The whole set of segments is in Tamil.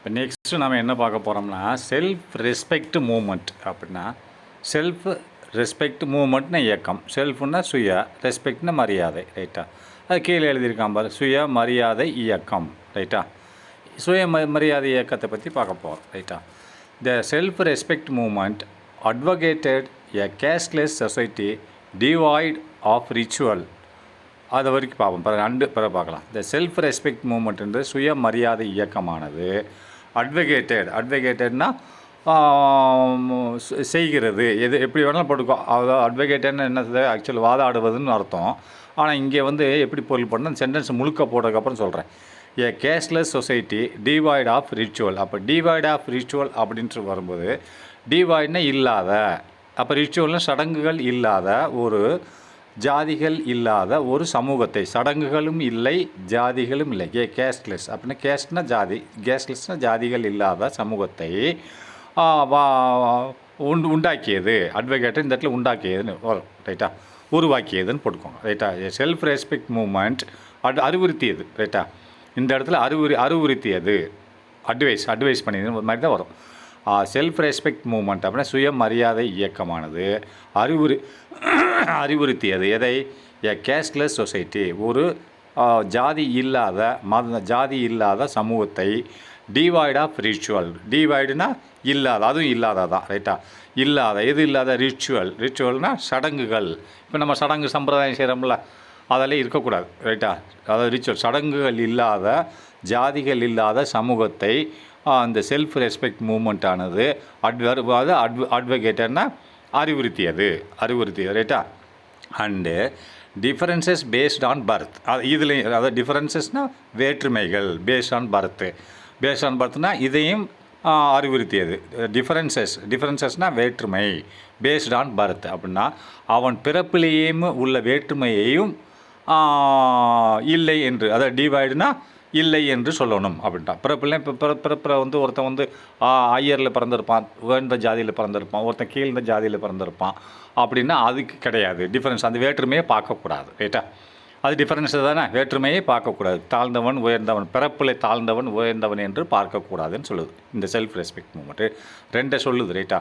இப்போ நெக்ஸ்ட்டு நம்ம என்ன பார்க்க போகிறோம்னா செல்ஃப் ரெஸ்பெக்ட் மூமெண்ட். அப்படின்னா செல்ஃப் ரெஸ்பெக்ட் மூமெண்ட்னா இயக்கம், செல்ஃப்னா சுய, ரெஸ்பெக்ட்னா மரியாதை. ரைட்டா? அது கீழே எழுதியிருக்கான் பாரு, சுய மரியாதை இயக்கம். ரைட்டா? சுய மரியாதை இயக்கத்தை பற்றி பார்க்க போகிறோம். ரைட்டா? The self respect movement advocated a casteless society devoid of ritual. அது வரைக்கும் பார்ப்போம். பிறகு பார்க்கலாம். இந்த செல்ஃப் ரெஸ்பெக்ட் மூமெண்ட்ன்ற சுய மரியாதை இயக்கமானது அட்வொகேட்டட்னா செய்கிறது, எது எப்படி வேணாலும் போட்டுக்கோ. அதாவது அட்வொகேட்டட்னு என்ன ஆக்சுவல் வாதாடுவதுன்னு அர்த்தம். ஆனால் இங்கே எப்படி பொருள் பண்ண சென்டென்ஸ் முழுக்க போட்டதுக்கப்புறம் சொல்கிறேன். A cashless society divide of ritual. அப்போ டிவைட் ஆஃப் ரிச்சுவல் அப்படின்ட்டு வரும்போது டிவைட்னா இல்லாத, அப்போ ரிச்சுவல்னால் சடங்குகள் இல்லாத ஒரு ஜாதிகள் இல்லாத ஒரு சமூகத்தை, சடங்குகளும் இல்லை ஜாதிகளும் இல்லை, கேஸ்ட்லெஸ் அப்படின்னா கேஸ்ட்னா ஜாதி, கேஸ்ட்லெஸ்னால் ஜாதிகள் இல்லாத சமூகத்தை உண்டாக்கியது. அட்வொகேட் இந்த இடத்துல உண்டாக்கியதுன்னு வரும். ரைட்டா? உருவாக்கியதுன்னு போட்டுக்கோங்க. ரைட்டா? செல்ஃப் ரெஸ்பெக்ட் மூமெண்ட் அறிவுறுத்தியது. ரைட்டா? இந்த இடத்துல அறிவுறுத்தியது, அட்வைஸ் பண்ணியது மாதிரி தான் வரும். செல்ஃப் ரெஸ்பெக்ட் மூமெண்ட் அப்படின்னா சுயமரியாதை இயக்கமானது அறிவுறுத்தியது எதை? எ கேஷ்லெஸ் சொசைட்டி, ஒரு ஜாதி இல்லாத சமூகத்தை டிவைட் ஆஃப் ரிச்சுவல். டிவைடுனா இல்லாத, அதுவும் இல்லாத தான். ரைட்டா? இல்லாத, எது இல்லாத? ரிச்சுவல்னால் சடங்குகள். இப்போ நம்ம சடங்கு சம்பிரதாயம் செய்கிறோம்ல, அதெல்லாம் இருக்கக்கூடாது. ரைட்டா? அதாவது ரிச்சுவல் சடங்குகள் இல்லாத ஜாதிகள் இல்லாத சமூகத்தை அந்த செல்ஃப் ரெஸ்பெக்ட் மூமெண்ட்டானது அட்வொகேட்டர்னா அறிவுறுத்தியது. ரைட்டா? And differences based on birth. இதுலேயும் அதாவது டிஃபரன்சஸ்னால் வேற்றுமைகள், பேஸ்ட் ஆன் பர்த்னால் இதையும் அறிவுறுத்தியது. டிஃபரன்சஸ்னால் வேற்றுமை, பேஸ்ட் ஆன் பர்த் அப்படின்னா அவன் பிறப்பிலேயும் உள்ள வேற்றுமையையும் இல்லை என்று, அதாவது டிவைடுனா இல்லை என்று சொல்லணும் அப்படின்ட்டா. பிறப்பில் இப்போ பிறப்பில் ஒருத்தன் ஐயரில் பிறந்திருப்பான், உயர்ந்த ஜாதியில் பிறந்திருப்பான், ஒருத்தன் கீழ்ந்த ஜாதியில் பிறந்திருப்பான். அப்படின்னா அதுக்கு கிடையாது டிஃபரன்ஸ், அந்த வேற்றுமையை பார்க்கக்கூடாது. ரைட்டா? அது டிஃபரன்ஸ் தானே, வேற்றுமையை பார்க்கக்கூடாது. தாழ்ந்தவன் உயர்ந்தவன், பிறப்பில் தாழ்ந்தவன் உயர்ந்தவன் என்று பார்க்கக்கூடாதுன்னு சொல்லுது இந்த செல்ஃப் ரெஸ்பெக்ட் மூமெண்ட்டு. ரெண்டை சொல்லுது. ரைட்டா?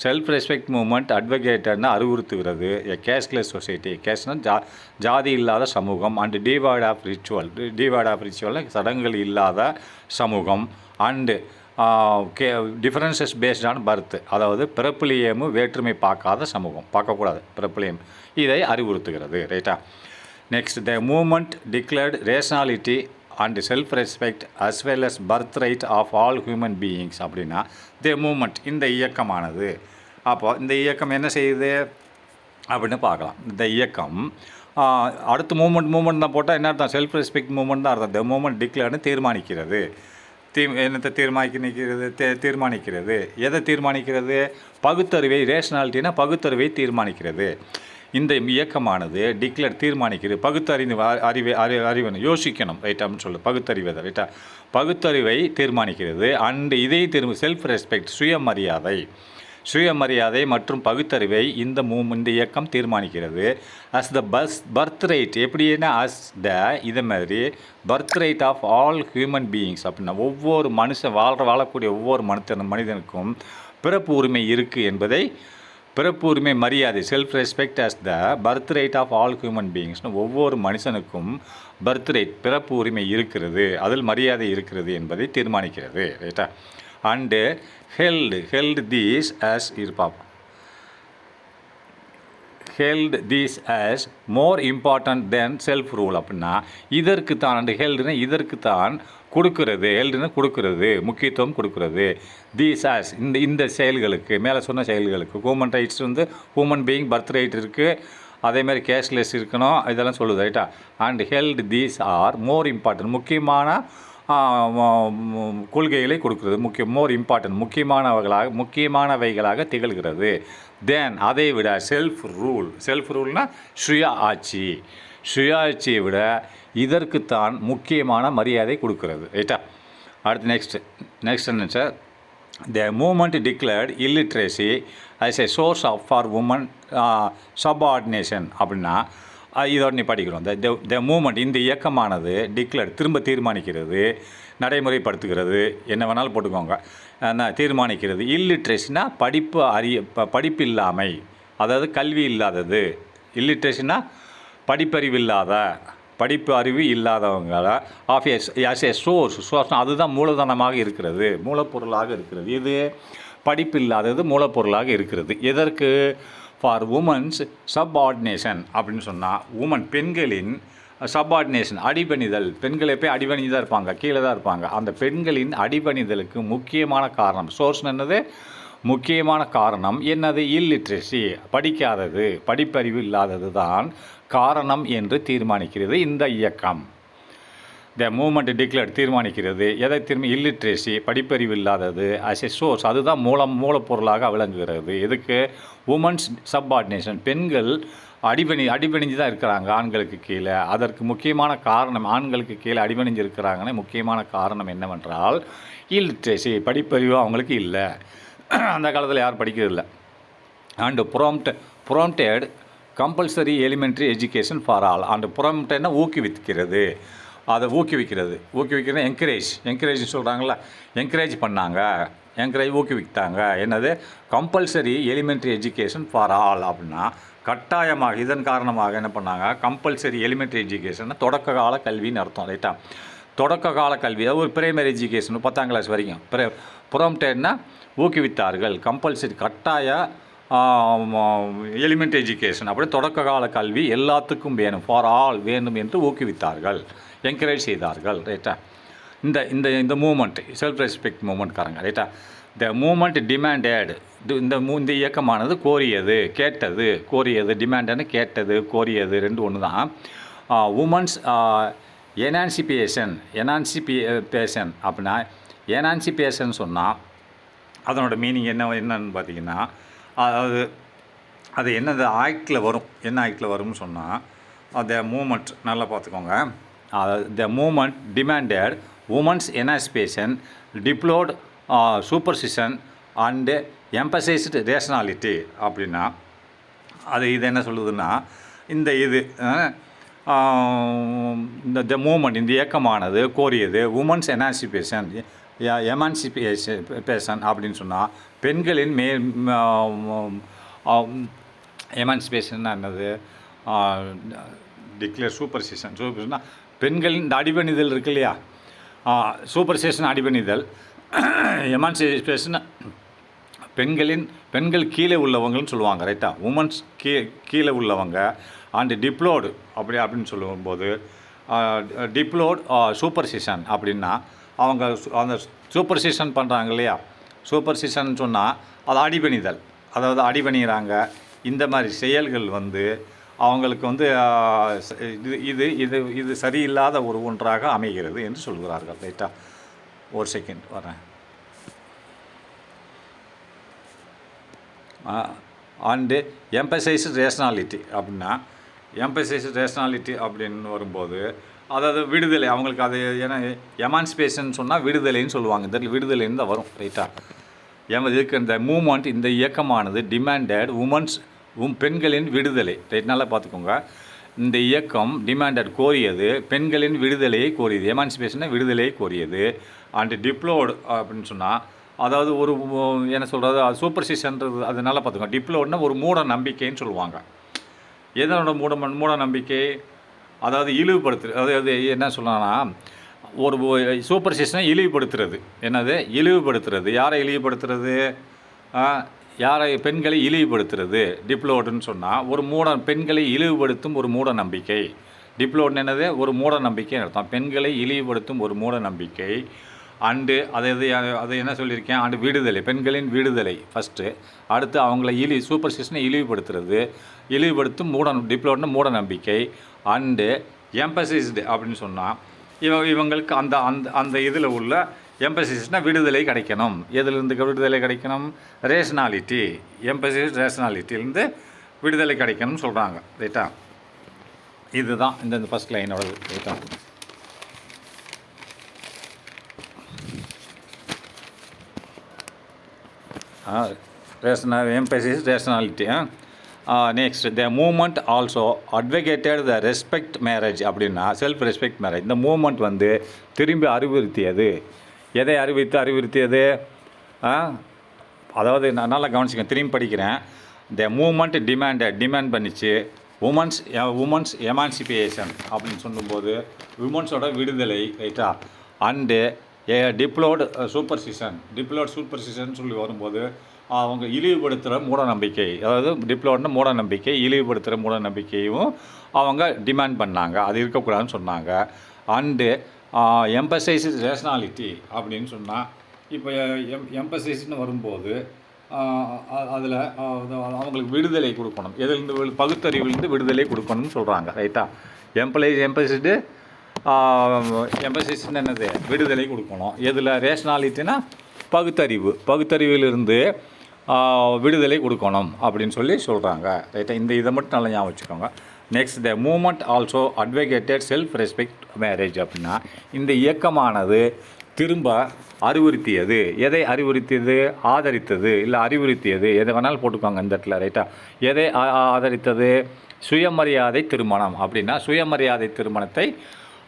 செல்ஃப் ரெஸ்பெக்ட் மூமெண்ட் அட்வொகேட்டட்னா அறிவுறுத்துகிறது எ கேஷ்லெஸ் சொசைட்டி. கேஷ்னா ஜாதி இல்லாத சமூகம். அண்டு டிவைட் ஆஃப் ரிச்சுவல் சடங்குகள் இல்லாத சமூகம். And differences based on birth, அதாவது பிறப்பிலேயும் வேற்றுமை பார்க்காத சமூகம், பார்க்கக்கூடாது பிறப்பிலேயும், இதை அறிவுறுத்துகிறது. ரைட்டா? Next, the movement declared rationality and self respect as well as birth right of all human beings. அப்படின்னா த மூமெண்ட், இந்த இயக்கமானது, அப்போ இந்த இயக்கம் என்ன செய்யுது அப்படின்னு பார்க்கலாம். இந்த இயக்கம் அடுத்து மூமெண்ட் தான் போட்டால் என்ன அர்த்தம்? செல்ஃப் ரெஸ்பெக்ட் மூமெண்ட் தான் அர்த்தம். த மூமெண்ட் டிக்ளேர்னு தீர்மானிக்கிறது. என்னத்தை தீர்மானிக்கிறது? எதை தீர்மானிக்கிறது? பகுத்தறிவை. ரேஷனாலிட்டினா பகுத்தறிவை தீர்மானிக்கிறது. இந்த இயக்கமானது டிக்ளேர் தீர்மானிக்கிறது. அறிவை யோசிக்கணும். ரைட்டான்னு சொல்லு, பகுத்தறிவதை. ரைட்டா? பகுத்தறிவை தீர்மானிக்கிறது. அண்டு இதை செல்ஃப் ரெஸ்பெக்ட் சுயமரியாதை மற்றும் பகுத்தறிவை இந்த இயக்கம் தீர்மானிக்கிறது. அஸ் த பர்த் ரைட், எப்படின்னா அஸ் த இதை மாதிரி birth right of all human beings. அப்படின்னா ஒவ்வொரு மனுஷன் வாழக்கூடிய ஒவ்வொரு மனிதனுக்கும் பிறப்பு உரிமை இருக்குது என்பதை, பிறப்பு உரிமை மரியாதை, self respect as the birth right of all human பீயிங்ஸ்னு ஒவ்வொரு மனுஷனுக்கும் பர்த் ரைட், பிறப்பு உரிமை இருக்கிறது, அதில் மரியாதை இருக்கிறது என்பதை தீர்மானிக்கிறது. ரைட்டா? And held these as more important then self rule. அப்படின்னா இதற்கு தான், அண்டு ஹெல்டுனா இதற்கு தான் கொடுக்கிறது, முக்கியத்துவம் கொடுக்கிறது. தீஸ் ஆஸ் இந்த செயல்களுக்கு, மேலே சொன்ன செயல்களுக்கு, human rights human being birth right இருக்குது, அதேமாதிரி கேஷ்லெஸ் இருக்கணும், இதெல்லாம் சொல்லுது. ரைட்டா? And held these are more important, முக்கியமான கொள்கைகளை கொடுக்கிறது. மோர் இம்பார்ட்டன்ட், முக்கியமானவைகளாக திகழ்கிறது. தென் அதை விட செல்ஃப் ரூல்னால் சுய ஆட்சியை விட இதற்குத்தான் முக்கியமான மரியாதை கொடுக்கிறது. ரைட்டா? அடுத்து நெக்ஸ்ட் என்ன sir? The movement declared illiteracy as a source for women subordination. அப்படின்னா இதோட நீ படிக்கிறோம். த மூமெண்ட் இந்த இயக்கமானது டிக்ளேர் திரும்ப தீர்மானிக்கிறது, நடைமுறைப்படுத்துகிறது, என்ன வேணாலும் போட்டுக்கோங்க. தீர்மானிக்கிறது. இல்லிட்ரேசினா படிப்பு இல்லாமை, அதாவது கல்வி இல்லாதது. இல்லிட்ரேசினா படிப்பறிவு இல்லாத, படிப்பு அறிவு இல்லாதவங்கள ஆஃப் எஸ் எ சோர்ஸ் அதுதான் மூலதனமாக இருக்கிறது, மூலப்பொருளாக இருக்கிறது. இது படிப்பு இல்லாதது மூலப்பொருளாக இருக்கிறது. எதற்கு? ஃபார் உமன்ஸ் சப்ஆர்டினேஷன் அப்படின்னு சொன்னால், பெண்களின் சப்ஆர்டினேஷன் அடிபணிதல். பெண்கள் எப்போ அடிபணிஞ்சு தான் இருப்பாங்க, கீழே தான் இருப்பாங்க. அந்த பெண்களின் அடிபணிதலுக்கு முக்கியமான காரணம், சோர்ஸ் என்னது? முக்கியமான காரணம் என்னது? இல்லிட்ரேசி, படிக்காதது, படிப்பறிவு இல்லாதது தான் காரணம் என்று தீர்மானிக்கிறது இந்த இயக்கம். த மூமெண்ட் டிக்ளேர் தீர்மானிக்கிறது. எதை இல்லிட்ரேசி, படிப்பறிவு இல்லாதது அஸ் எ சோர்ஸ், அதுதான் மூலப்பொருளாக விளங்குகிறது. எதுக்கு? உமன்ஸ் சப்ஆர்டினேஷன், பெண்கள் அடிபணிஞ்சு தான் இருக்கிறாங்க ஆண்களுக்கு கீழே. அதற்கு முக்கியமான காரணம், ஆண்களுக்கு கீழே அடிபணிஞ்சு இருக்கிறாங்கன்னு முக்கியமான காரணம் என்னவென்றால் இல்லிட்ரேசி, படிப்பறிவு அவங்களுக்கு இல்லை. அந்த காலத்தில் யாரும் படிக்கிறது இல்லை. And promoted compulsory elementary education for all. And ப்ராம்ப்டட்னா ஊக்குவிக்கிறது, அதை ஊக்குவிக்கிறது என்கரேஜ் சொல்கிறாங்களா, என்கரேஜ் பண்ணாங்க, ஊக்குவித்தாங்க. என்னது? Compulsory elementary education for all அப்படின்னா கட்டாயமாக, இதன் காரணமாக என்ன பண்ணாங்க? கம்பல்சரி எலிமெண்ட்ரி எஜுகேஷன் தொடக்க கால கல்வின்னு அர்த்தம். ரைட்டா? தொடக்க கால கல்வி, அதாவது ஒரு பிரைமரி எஜுகேஷன் 10ஆம் கிளாஸ் வரைக்கும். ப்ராம்ப்டட்னா ஊக்குவித்தார்கள், கம்பல்சரி கட்டாய எலிமெண்ட்ரி எஜுகேஷன் அப்படி தொடக்க கால கல்வி எல்லாத்துக்கும் வேணும், ஃபார் ஆல் வேணும் என்று ஊக்குவித்தார்கள், என்கரேஜ் செய்தார்கள். ரைட்டா? இந்த இந்த இந்த மூமெண்ட் செல்ஃப் ரெஸ்பெக்ட் மூமெண்ட்காரங்க. ரைட்டா? த மூமெண்ட் டிமாண்டட், இந்த இயக்கமானது கோரியது, டிமாண்டட்னு கேட்டது, கோரியது ரெண்டு ஒன்று தான். உமன்ஸ் எனான்சிபேஷன் அப்படின்னா, எனான்சிபேஷன் சொன்னால் அதனோட மீனிங் என்னன்னு பார்த்தீங்கன்னா, அது என்னது ஆக்டில் வரும், என்ன ஆக்டில் வரும்னு சொன்னால், த மூமெண்ட் நல்லா பார்த்துக்கோங்க. The movement demanded women's emancipation deplored superstition and emphasised rationality அப்படின்னா, இது என்ன சொல்லுதுன்னா, இந்த மூமெண்ட் இந்த இயக்கமானது கோரியது உமன்ஸ் எமான்சிபேஷன் அப்படின்னு சொன்னால் பெண்களின் எமான்சிபேஷன்னா என்னது? டிக்ளேர் சூப்பர்சிஷன்னா பெண்களின் இந்த அடிபணிதல் இருக்கு இல்லையா, சூப்பர்சிஷன் அடிபணிதல், எமான்சிபேஷன் பெண்கள் கீழே உள்ளவங்கன்னு சொல்லுவாங்க. ரைட்டா? உமன்ஸ் கீழே உள்ளவங்க. அண்டு டிப்ளோர்டு அப்படின்னு சொல்லும்போது டிப்ளோர்ட் சூப்பர்சிஷன் அப்படின்னா அவங்க அந்த சூப்பர்சிஷன் பண்ணுறாங்க இல்லையா, சூப்பர்சிஷன் சொன்னால் அது அடிபணிதல், அதாவது அடிபணிகிறாங்க. இந்த மாதிரி செயல்கள் அவங்களுக்கு இது சரியில்லாத ஒன்றாக அமைகிறது என்று சொல்கிறார்கள். ரைட்டா? ஒரு செகண்ட் வரேன். அண்டு எம்பசைஸ்டு ரேஷனாலிட்டி அப்படின்னா, அப்படின்னு வரும்போது அதாவது விடுதலை, அவங்களுக்கு அது ஏன்னா எமான்சிபேஷன் சொன்னால் விடுதலைன்னு சொல்லுவாங்க. இந்த விடுதலைன்னு தான் வரும். ரைட்டா? இதுக்கு இந்த மூமெண்ட் இந்த இயக்கமானது டிமாண்டட் பெண்களின் விடுதலை. ரைட்? நல்லா பார்த்துக்கோங்க. இந்த இயக்கம் டிமாண்டட் கோரியது, பெண்களின் விடுதலையை கோரியது, எமான்சிபேஷனை விடுதலையை கோரியது. அண்டு டிப்ளோர்டு அப்படின்னு சொன்னால் அதாவது ஒரு என்ன சொல்கிறது, அது சூப்பர்சிஷன்றது, அது நல்லா பார்த்துக்கோங்க. டிப்ளோர்டுனா ஒரு மூட நம்பிக்கைன்னு சொல்லுவாங்க. எதனோட மூட நம்பிக்கை? அதாவது அதாவது என்ன சொல்லலாம்னா, ஒரு சூப்பர்சிஷனை இழிவுபடுத்துறது. என்னது? இழிவுபடுத்துறது. யாரை இழிவுபடுத்துறது? பெண்களை இழிவுபடுத்துறது. டிப்ளோர்டுன்னு சொன்னால் பெண்களை இழிவுபடுத்தும் ஒரு மூட நம்பிக்கை. டிப்ளோர்டுன்னு என்னது? ஒரு மூட நம்பிக்கைன்னு அர்த்தம். பெண்களை இழிவுபடுத்தும் ஒரு மூட நம்பிக்கை. அண்டு அது என்ன சொல்லியிருக்கேன்? அண்டு விடுதலை, பெண்களின் விடுதலை ஃபஸ்ட்டு. அடுத்து அவங்கள சூப்பர்சிஷனை இழிவுபடுத்தும் டிப்ளோர்டுன்னு மூட நம்பிக்கை. அண்டு எம்பசைஸ்டு அப்படின்னு சொன்னால் இவங்களுக்கு அந்த இதில் உள்ள எம்பசைஸ்னால் விடுதலை கிடைக்கணும். எதுலேருந்து விடுதலை கிடைக்கணும்? ரேஷனாலிட்டி, எம்பசைஸ் ரேஷனாலிட்டியிலேருந்து விடுதலை கிடைக்கணும்னு சொல்கிறாங்க. ரைட்டா? இதுதான் இந்த ஃபஸ்ட் லைனோட. ரைட்டா? Emphasise rationality. Next the movement also advocated the respect marriage அப்படின்னா செல்ஃப் ரெஸ்பெக்ட் மேரேஜ். இந்த மூமெண்ட் வந்து திரும்பி அறிவுறுத்தியது. எதை அறிவுறுத்தியது? அதாவது நான் நல்லா கவனிச்சிக்கேன், திரும்பி படிக்கிறேன். த மூமெண்ட் டிமாண்ட் பண்ணிச்சு உமன்ஸ் எமான்சிபேஷன் அப்படின்னு சொல்லும்போது உமன்ஸோட விடுதலை, ரைட்டா. அண்டு டிப்ளோர்டு சூப்பர்சிஷன் சொல்லி வரும்போது அவங்க இழிவுபடுத்துகிற மூட நம்பிக்கை, அதாவது டிப்ளோர்டுனா மூட நம்பிக்கை, இழிவுபடுத்துகிற மூட நம்பிக்கையும் அவங்க டிமாண்ட் பண்ணாங்க, அது இருக்கக்கூடாதுன்னு சொன்னாங்க. அண்டு எம்பசைஸ் ரேஷனாலிட்டி அப்படின்னு சொன்னால் இப்போ எம்பசைஸ்ன்னு வரும்போது அதில் அவங்களுக்கு விடுதலை கொடுக்கணும், எதுலேருந்து பகுத்தறிவிலேருந்து விடுதலை கொடுக்கணும்னு சொல்கிறாங்க, ரைட்டா. எம்பசைஸ்டு எம்பசைஸ்ன்னு என்னது? விடுதலை கொடுக்கணும். எதில்? ரேஷனாலிட்டினா பகுத்தறிவிலிருந்து விடுதலை கொடுக்கணும் அப்படின்னு சொல்கிறாங்க, ரைட்டா. இதை மட்டும் நல்லா ஞாபகம் வச்சுக்கோங்க. Next the movement also advocated self respect marriage அப்படின்னா இந்த இயக்கமானது திரும்ப அறிவுறுத்தியது. எதை அறிவுறுத்தியது? ஆதரித்தது, இல்லை அறிவுறுத்தியது, எதை வேணாலும் போட்டுக்கோங்க இந்த இடத்துல, ரைட்டா. எதை ஆதரித்தது? சுயமரியாதை திருமணம் அப்படின்னா சுயமரியாதை திருமணத்தை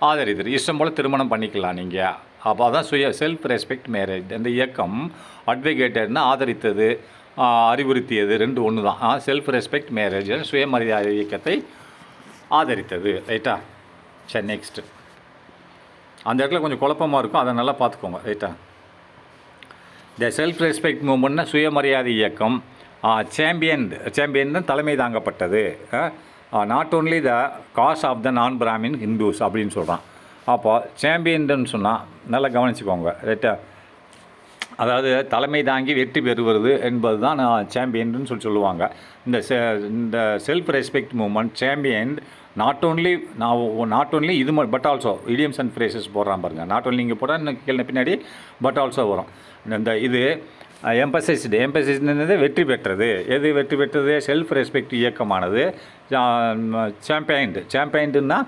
ஆதரித்தது. இஷ்டம் போல் திருமணம் பண்ணிக்கலாம் நீங்கள், அப்போ அதான் செல்ஃப் ரெஸ்பெக்ட் மேரேஜ். இந்த இயக்கம் அட்வொகேட்டட்னா ஆதரித்தது, அறிவுறுத்தியது, ரெண்டு ஒன்று தான். செல்ஃப் ரெஸ்பெக்ட் மேரேஜ் சுயமரியாதை இயக்கத்தை ஆதரித்தது, ரைட்டா. சரி, நெக்ஸ்ட்டு அந்த இடத்துல கொஞ்சம் குழப்பமாக இருக்கும், அதை நல்லா பார்த்துக்கோங்க, ரைட்டா. த செல்ஃப் ரெஸ்பெக்ட் மூமெண்ட்னா சுயமரியாதை இயக்கம் சாம்பியன் தான் தலைமை தாங்கப்பட்டது. Not only the cos of the non Brahmin Hindus அப்படின்னு சொல்கிறான். அப்போ சாம்பியன்னு சொன்னால் நல்லா கவனிச்சுக்கோங்க, ரைட்டா. அதாவது தலைமை தாங்கி வெற்றி பெறுவது என்பது தான் சாம்பியன்னு சொல்லுவாங்க. இந்த self respect movement champion not only இது but also idioms and phrases போடுறான் பாருங்கள். நாட் ஓன்லி இங்கே போட்டால் கேள்வி பின்னாடி பட் ஆல்சோ வரும். இந்த இது எம்பசைஸ்டு வெற்றி பெற்றது. எது வெற்றி பெற்றது? செல்ஃப் ரெஸ்பெக்ட் இயக்கமானது சாம்பியன்டுன்னா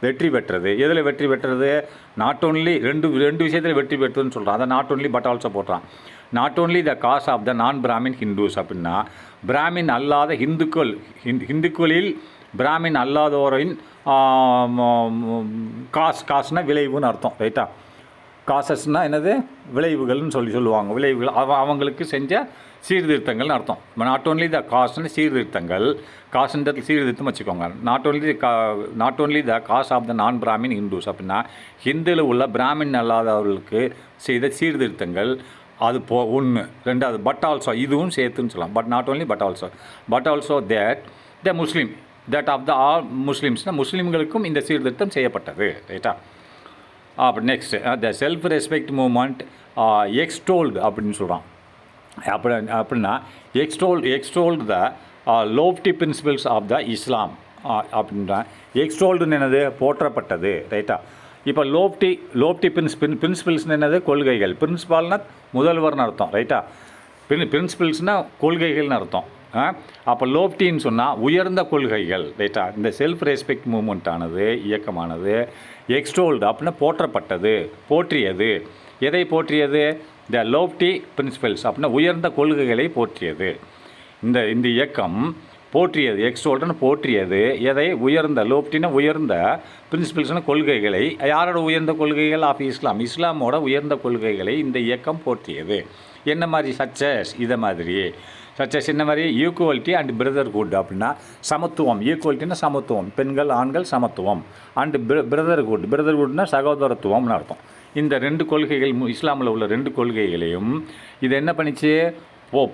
வெற்றி பெற்றது. எதில் வெற்றி பெற்றது? நாட் ஓன்லி ரெண்டு விஷயத்தில் வெற்றி பெற்றதுன்னு சொல்கிறான். அதை நாட் ஓன்லி பட் ஆல்சோ போடுறான். Not only the cos of the non Brahmin Hindus அப்படின்னா பிராமின் அல்லாத ஹிந்துக்களில் பிராமின் அல்லாதோரின் காசுனா விளைவுன்னு அர்த்தம், ரைட்டா. காசஸ்னால் என்னது? விளைவுகள்னு சொல்லுவாங்க. விளைவுகள் அவங்களுக்கு செஞ்ச சீர்திருத்தங்கள்னு அர்த்தம். நாட் ஓன்லி த காஸ்ட்னு சீர்திருத்தங்கள், காசுன்றது சீர்திருத்தம் வச்சுக்கோங்க. Not only the cos of the non Brahmin Hindus அப்படின்னா ஹிந்துவில் உள்ள பிராமின் அல்லாதவர்களுக்கு செய்த சீர்திருத்தங்கள். அது ஒன்று. ரெண்டாவது பட் ஆல்சோ, இதுவும் சேர்த்துன்னு சொல்லலாம். But not only but also the Muslim that of the all முஸ்லீம்ஸ்னால் முஸ்லீம்களுக்கும் இந்த சீர்திருத்தம் செய்யப்பட்டது, ரைட்டா. அப்போ next the self respect movement extolled அப்படின்னு சொல்கிறான். அப்படின்னா எக்ஸ்டோல்டு த லோஃப்டி பிரின்சிபல்ஸ் ஆஃப் த இஸ்லாம் அப்படின்ற எக்ஸ்டோல்டுன்னு என்னது? போற்றப்பட்டது, ரைட்டா. இப்போ லோஃப்டி பிரின்சிபல்ஸ்னு என்னது? கொள்கைகள். பிரின்சிபால்னால் முதல்வர்னு அர்த்தம், ரைட்டா. பிரின்சிபல்ஸ்னால் கொள்கைகள்னு அர்த்தம். அப்போ லோஃப்டின்னு சொன்னால் உயர்ந்த கொள்கைகள், ரைட்டா. இந்த செல்ஃப் ரெஸ்பெக்ட் மூமெண்ட்டானது இயக்கமானது எக்ஸ்டோல்டு அப்படின்னா போற்றப்பட்டது, போற்றியது. எதை போற்றியது? த லோஃப்டி பிரின்சிபல்ஸ் அப்படின்னா உயர்ந்த கொள்கைகளை போற்றியது. இந்த இயக்கம் போற்றியது, எக்ஸ்டோல்டுன்னு போற்றியது. எதை? உயர்ந்த. லோஃப்டினா உயர்ந்த, பிரின்சிபல்ஸ்னு கொள்கைகளை. யாரோட உயர்ந்த கொள்கைகள்? ஆஃப் இஸ்லாமோட உயர்ந்த கொள்கைகளை இந்த இயக்கம் போற்றியது. என்ன மாதிரி? சச்சஸ் இதை மாதிரி. சச்சஸ் என்ன மாதிரி? ஈக்குவலிட்டி அண்ட் பிரதர்ஹுட் அப்படின்னா சமத்துவம். ஈக்குவலிட்டின்னா சமத்துவம், பெண்கள் ஆண்கள் சமத்துவம். அண்டு பிரதர்ஹுட்னா சகோதரத்துவம்னு அர்த்தம். இந்த ரெண்டு கொள்கைகள் இஸ்லாமில் உள்ள ரெண்டு கொள்கைகளையும் இது என்ன பண்ணிச்சு?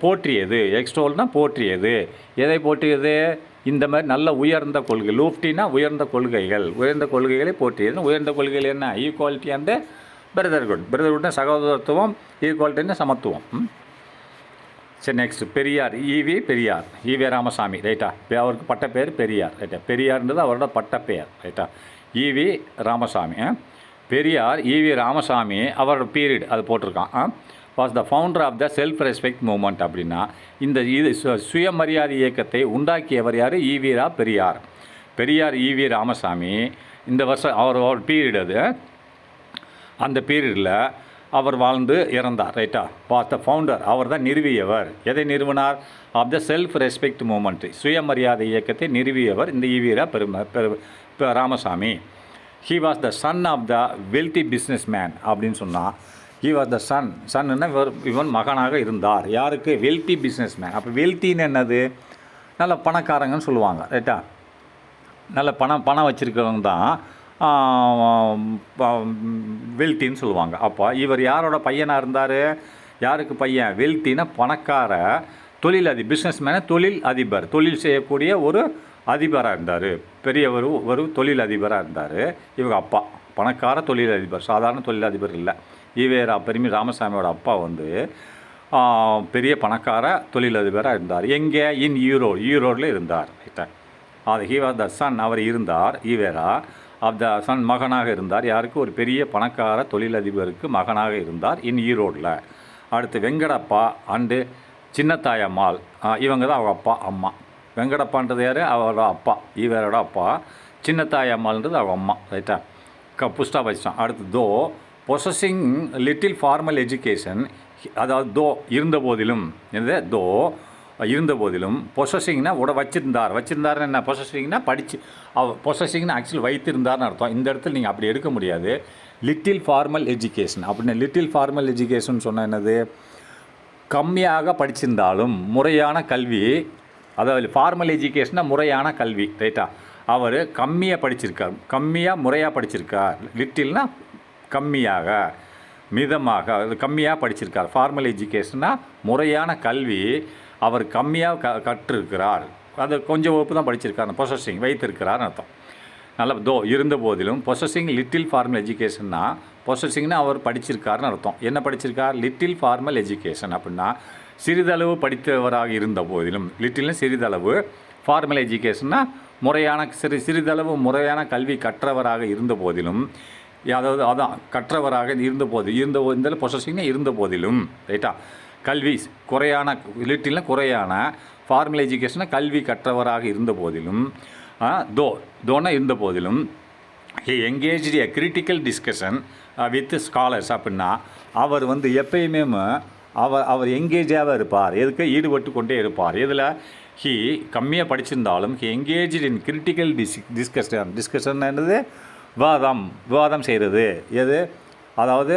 போற்றியது. எக்ஸ்டோல்னா போற்றியது. எதை போற்றியது? இந்த மாதிரி நல்ல உயர்ந்த கொள்கை. லோஃப்டினா உயர்ந்த கொள்கைகளை போற்றியது. உயர்ந்த கொள்கைகள் என்ன? ஈக்குவாலிட்டி அண்ட் பிரதர்ஹுட்னா சகோதரத்துவம், ஈக்குவாலிட்டின்னா சமத்துவம். சரி, நெக்ஸ்ட் பெரியார். ஈவி ராமசாமி, ரைட்டா. அவருக்கு பட்ட பேர் பெரியார், ரைட்டா. பெரியார்ன்றது அவரோட பட்ட பெயர், ரைட்டா. ஈவி ராமசாமி. பெரியார் ஈவி ராமசாமி அவரோட பீரியட் அது போட்டிருக்கான். Was the founder of the self respect movement அப்படின்னா இது சுயமரியாதை இயக்கத்தை உண்டாக்கியவர் யார்? பெரியார் ஈவி ராமசாமி. இந்த வருஷம் அவர் பீரியட் அது. அந்த பீரியடில் அவர் வாழ்ந்து இறந்தார். ரைட்டா? வாஸ் த ஃபவுண்டர், அவர் தான் நிறுவியவர். எதை நிறுவனார்? Of the self respect movement, சுயமரியாதை இயக்கத்தை நிறுவியவர் இந்த EVR Ramasamy. He was the son of the wealthy business man அப்படின்னு சொன்னால், ஹி வாஸ் த சன்னுன்னா இவன் மகனாக இருந்தார். யாருக்கு? Wealthy business man. அப்போ வெல்த்தின்னு என்னது? நல்ல பணக்காரங்கன்னு சொல்லுவாங்க. ரைட்டா? நல்ல பணம் வச்சுருக்கிறவங்க தான் வெல்த்தின்னு சொல்லுவாங்க. அப்போ இவர் யாரோட பையனாக இருந்தார்? யாருக்கு பையன்? வெல்த்தின்னா பணக்கார பிஸ்னஸ் மேன, தொழில் அதிபர், தொழில் செய்யக்கூடிய ஒரு அதிபராக இருந்தார். பெரிய ஒரு தொழில் அதிபராக இருந்தார். இவங்க அப்பா பணக்கார தொழில் அதிபர், சாதாரண தொழில் அதிபர் இல்லை. ஈவேரா ராமசாமியோட அப்பா வந்து பெரிய பணக்கார தொழிலதிபராக இருந்தார். எங்கே? இன் ஈரோடில் இருந்தார். ரைட்டா? அது ஹி வாஸ் த சன், அவர் இருந்தார். ஈவேரா ஆஃப் த சன், மகனாக இருந்தார். யாருக்கு? ஒரு பெரிய பணக்கார தொழிலதிபருக்கு மகனாக இருந்தார் இன் ஈரோடில். அடுத்து வெங்கடப்பா அண்டு சின்னத்தாயம்மாள், இவங்க தான் அவங்க அப்பா அம்மா. வெங்கடப்பான்றது யார்? அவரோட அப்பா, ஈவேரோட அப்பா. சின்னத்தாயம்மாள்ன்றது அவங்க அம்மா. ரைட்டா? புஸ்டா வச்சான். அடுத்து பொசஸிங் லிட்டில் ஃபார்மல் எஜுகேஷன், அதாவது இருந்த போதிலும், என்னது இருந்த போதிலும், பொசஸிங்னா வச்சிருந்தார்னு என்ன? பொசஸிங்னா பொசஸிங்னா ஆக்சுவலி வைத்திருந்தார்னு அர்த்தம். இந்த இடத்துல நீங்கள் அப்படி எடுக்க முடியாது. லிட்டில் ஃபார்மல் எஜுகேஷன் அப்படின்னு, லிட்டில் ஃபார்மல் எஜுகேஷன் சொன்னால் என்னது? கம்மியாக படிச்சிருந்தாலும் முறையான கல்வி, அதாவது ஃபார்மல் எஜுகேஷனாக முறையான கல்வி. ரைட்டா? அவர் கம்மியாக முறையாக படிச்சிருக்கார். லிட்டில்னா கம்மியாக, மிதமாக, கம்மியாக படிச்சிருக்கார். ஃபார்மல் எஜுகேஷனாக முறையான கல்வி அவர் கம்மியாக கற்றிருக்கிறார். அது கொஞ்சம் வகுப்பு தான் படிச்சிருக்கார். பொசஸிங் வைத்திருக்கிறார்னு அர்த்தம். நல்லா இருந்த போதிலும், பொசஸிங் லிட்டில் ஃபார்மல் எஜுகேஷன்னா, பொசஸிங்னா அவர் படிச்சிருக்காருன்னு அர்த்தம். என்ன படிச்சிருக்கார்? லிட்டில் ஃபார்மல் எஜுகேஷன் அப்படின்னா சிறிதளவு படித்தவராக இருந்த போதிலும், லிட்டில்னு சிறிதளவு, ஃபார்மல் எஜுகேஷன்னா முறையான சிறிதளவு முறையான கல்வி கற்றவராக இருந்த போதிலும், அதாவது அதான் கற்றவராக இந்த பொசஸிங்னா இருந்த போதிலும். ரைட்டா? கல்வி குறையான, லிட்டில்னா குறையான, ஃபார்மல் எஜுகேஷனாக கல்வி கற்றவராக இருந்த போதிலும், தோனா இருந்த போதிலும், he engaged a critical discussion with scholars அப்படின்னா அவர் வந்து எப்பயுமே அவர் எங்கேஜாக இருப்பார். எதுக்கு? ஈடுபட்டு கொண்டே இருப்பார். இதில் ஹி கம்மியாக படிச்சிருந்தாலும் he engaged in critical discussion என்னது? விவாதம் செய்கிறது. எது? அதாவது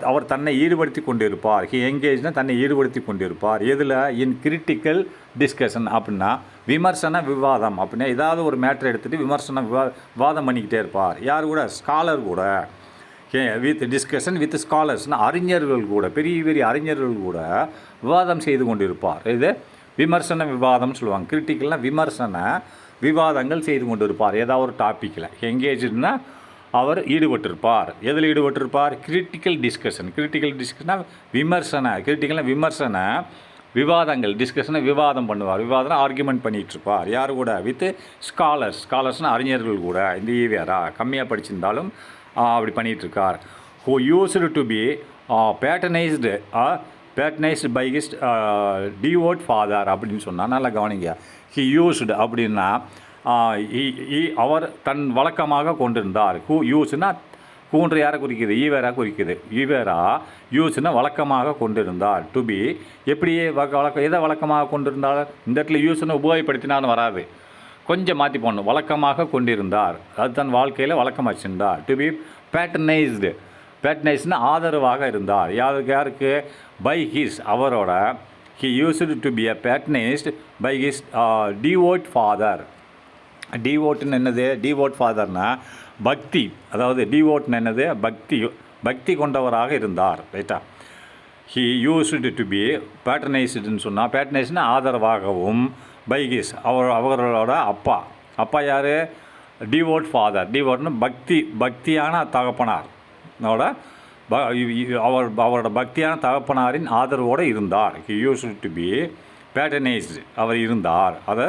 அவர் தன்னை ஈடுபடுத்தி கொண்டிருப்பார். ஹி எங்கேஜ்னா தன்னை ஈடுபடுத்தி கொண்டிருப்பார். எதில்? இன் கிரிட்டிக்கல் டிஸ்கஷன் அப்படின்னா விமர்சன விவாதம். அப்படின்னா ஏதாவது ஒரு மேட்டரை எடுத்துகிட்டு விவாதம் பண்ணிக்கிட்டே இருப்பார். யார் கூட? ஸ்காலர் கூட. வித் டிஸ்கஷன் வித் ஸ்காலர்ஸ்னால் அறிஞர்கள் கூட, பெரிய பெரிய அறிஞர்கள் கூட விவாதம் செய்து கொண்டிருப்பார். இது விமர்சன விவாதம்னு சொல்லுவாங்க. கிரிட்டிக்கல்னால் விமர்சன விவாதங்கள் செய்து கொண்டு இருப்பார். ஏதாவது ஒரு டாப்பிக்கில். எங்கேஜ்னா அவர் ஈடுபட்டிருப்பார். எதில் ஈடுபட்டிருப்பார்? கிரிட்டிக்கல் டிஸ்கஷனாக விமர்சன விவாதங்கள், டிஸ்கஷனை விவாதம் பண்ணுவார். விவாதம் ஆர்குமெண்ட் பண்ணிகிட்ருப்பார். யார் கூட? வித் ஸ்காலர்ஸ்னால் அறிஞர்கள் கூட. இந்த ஈவேரா கம்மியாக படிச்சிருந்தாலும் அப்படி பண்ணிகிட்ருக்கார். Who used to be patronised by his devout father அப்படின்னு சொன்னால் நல்லா கவனிங்க. ஹி யூஸ்டு அப்படின்னா அவர் தன் வழக்கமாக கொண்டிருந்தார். ஹூன்ற யாரை குறிக்குது? ஈவேரா குறிக்குது. ஈவேரா யூஸ்னா வழக்கமாக கொண்டிருந்தார். டு பி எப்படியே எதை வழக்கமாக கொண்டிருந்தார்? இந்த இடத்துல யூஸ்னு உபயோகப்படுத்தினாலும் வராது, கொஞ்சம் மாற்றி போடணும். வழக்கமாக கொண்டிருந்தார், அது தன் வாழ்க்கையில் வழக்கமாக வச்சிருந்தார். டு பி பேட்டனைஸ்னா ஆதரவாக இருந்தார். யாருக்கு? பை ஹிஸ், அவரோட. He used to be patronised by his devout father. டிவோட்னு என்னது? டிவோட் ஃபாதர்னா பக்தி, அதாவது டிவோட்னு என்னது? பக்தி கொண்டவராக இருந்தார். ரைட்டா? ஹி யூஸ்டு டு பி பேட்டனைஸ்டுன்னு சொன்னால், பேட்டனைஸ்னா ஆதரவாகவும், பைகிஸ் அவர்களோட அப்பா யார்? டிவோட் ஃபாதர். டிவோட்னு பக்தியான தகப்பனார். அவரோட பக்தியான தகப்பனாரின் ஆதரவோடு இருந்தார். ஹி யூஸ்டு டு பி பேட்டனைஸ்டு, அவர் இருந்தார், அதை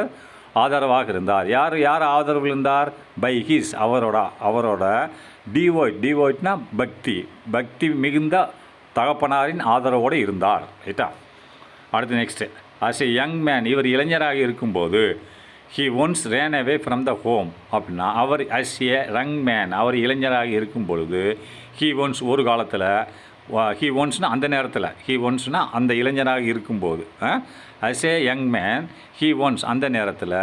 ஆதரவாக இருந்தார். யார் ஆதரவு இருந்தார்? பை ஹிஸ், அவரோட டிவோட்னா பக்தி மிகுந்த தகப்பனாரின் ஆதரவோடு இருந்தார். ரைட்டா? அடுத்து next. As a young man, இவர் இளைஞராக இருக்கும்போது, he once ran away from the home அப்படின்னா அவர் ஆஸ் எ யங் மேன், அவர் இளைஞராக இருக்கும் பொழுது, ஹி ஒன்ஸ் ஒரு காலத்தில் ஹீ ஒன்ஸ்னா அந்த நேரத்தில், ஹீ ஒன்ஸ்னா அந்த இளைஞராக இருக்கும்போது, as a young man he once அந்த நேரத்தில்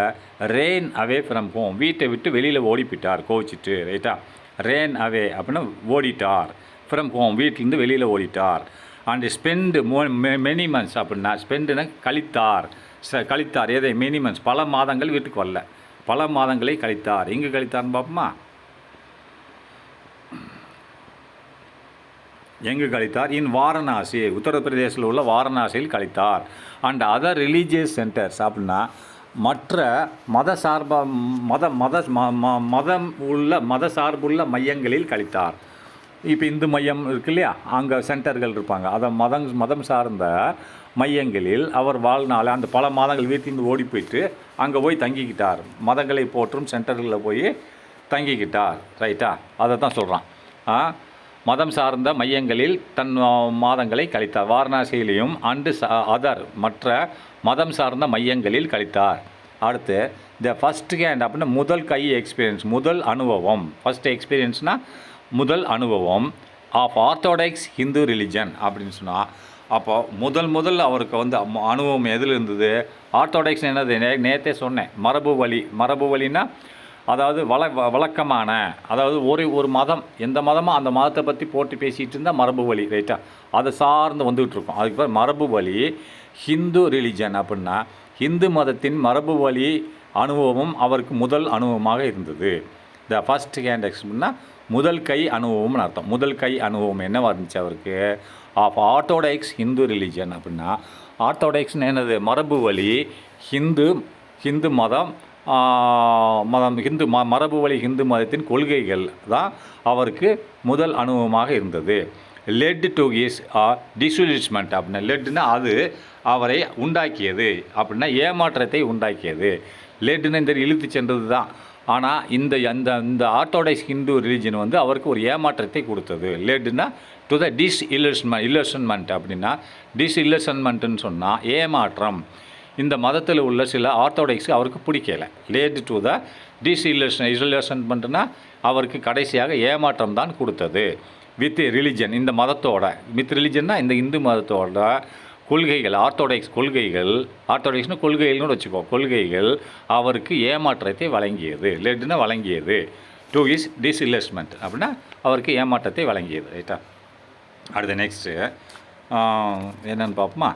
ரேன் அவே ஃப்ரம் ஹோம், வீட்டை விட்டு வெளியில் ஓடி போயிட்டார் கோவிச்சிட்டு, ரைட்டா. ரேன் அவே அப்படின்னா ஓடிட்டார், ஃப்ரம் ஹோம் வீட்டிலேருந்து வெளியில் ஓடிட்டார். அண்ட் ஸ்பெண்டு மெனி மந்த்ஸ் அப்படின்னா ஸ்பெண்டுனா கழித்தார், கழித்தார் எதை மெனி மந்த்ஸ் பல மாதங்கள் வீட்டுக்கு வரல, பல மாதங்களை கழித்தார். எங்கே கழித்தார்னு பார்ப்போமா? எங்கு கழித்தார்? இன் வாரணாசி, உத்தரப்பிரதேசில் உள்ள வாரணாசியில் கழித்தார். அண்ட் அதர் ரிலீஜியஸ் சென்டர்ஸ் அப்படின்னா மற்ற மத சார்புள்ள மையங்களில் கழித்தார். இப்போ இந்து மையம் இருக்கு இல்லையா, அங்கே சென்டர்கள் இருப்பாங்க, அதை மதம் சார்ந்த மையங்களில் அவர் வாழ்நாள் அந்த பல மாதங்கள் வீட்டிலிருந்து ஓடி போயிட்டு அங்கே போய் தங்கிக்கிட்டார். மதங்களை போற்றும் சென்டர்களில் போய் தங்கிக்கிட்டார், ரைட்டா. அதை தான் சொல்கிறான். மதம் சார்ந்த மையங்களில் தன் மாதங்களை கழித்தார். வாரணாசியிலையும் அண்டு அதர் மற்ற மதம் சார்ந்த மையங்களில் கழித்தார். அடுத்து த ஃபஸ்ட் ஹேண்ட் அப்படின்னா முதல் கை எக்ஸ்பீரியன்ஸ், முதல் அனுபவம். ஃபஸ்ட் எக்ஸ்பீரியன்ஸ்னால் முதல் அனுபவம் ஆஃப் ஆர்த்தோடாக்ஸ் ஹிந்து ரிலிஜன் அப்படின்னு சொன்னால், அப்போ முதல் அவருக்கு வந்து அனுபவம் எதில் இருந்தது? ஆர்த்தோடாக்ஸ் என்னது? நேற்றே சொன்னேன், மரபு வழின்னா அதாவது வழக்கமான, அதாவது ஒரு மதம், எந்த மதமோ அந்த மதத்தை பற்றி போட்டு பேசிகிட்டு இருந்தால் மரபு வழி, ரைட்டா. அதை சார்ந்து வந்துகிட்டு இருக்கோம். அதுக்கு பேர் மரபு வழி ஹிந்து ரிலிஜன் அப்படின்னா ஹிந்து மதத்தின் மரபு வழி அனுபவம் அவருக்கு முதல் அனுபவமாக இருந்தது. த ஃபஸ்ட் ஹேண்ட் எக்ஸ்பீரியன்ஸ்னா முதல் கை அனுபவம்னு அர்த்தம். முதல் கை அனுபவம் என்னவாக இருந்துச்சு அவருக்கு? ஆஃப் ஆர்த்தோடாக்ஸ் ஹிந்து ரிலிஜன் அப்படின்னா ஆர்த்தோடாக்ஸ்னு என்னது? மரபு வழி ஹிந்து மதம் மரபு வழி ஹிந்து மதத்தின் கொள்கைகள் தான் அவருக்கு முதல் அனுபவமாக இருந்தது. லெட் டு ஹிஸ் டிஸ்இல்யூஷன்மெண்ட் அப்படின்னா, லெட்னா அது அவரை உண்டாக்கியது அப்படின்னா ஏமாற்றத்தை உண்டாக்கியது. லெட்னு இந்த இழுத்து சென்றது தான். ஆனால் இந்த ஆர்த்தோடாக்ஸ் ஹிந்து ரிலீஜன் வந்து அவருக்கு ஒரு ஏமாற்றத்தை கொடுத்தது. லெட்னா டு த டிஸ்இல்யூஷன்மெண்ட் அப்படின்னா டிஸ்இல்யூஷன்மெண்ட்டுன்னு சொன்னால் ஏமாற்றம். இந்த மதத்தில் உள்ள சில ஆர்த்தோடாக்ஸுக்கு அவருக்கு பிடிக்கலை. லேட் டு த டிஸ்இல்யூஷன்மெண்ட்னா அவருக்கு கடைசியாக ஏமாற்றம் தான் கொடுத்தது. வித் ரிலிஜன், இந்த மதத்தோட, வித் ரிலிஜன்னா இந்த இந்து மதத்தோட கொள்கைகள், ஆர்த்தோடாக்ஸ்னு கொள்கைகள்னு வச்சுக்கோ, கொள்கைகள் அவருக்கு ஏமாற்றத்தை வழங்கியது. லெட்னா வழங்கியது. டு இஸ் டிஸ்இல்யூஷன்மெண்ட் அப்படின்னா அவருக்கு ஏமாற்றத்தை வழங்கியது, ரைட்டா. அடுத்து நெக்ஸ்ட்டு என்னென்னு பார்ப்போமா?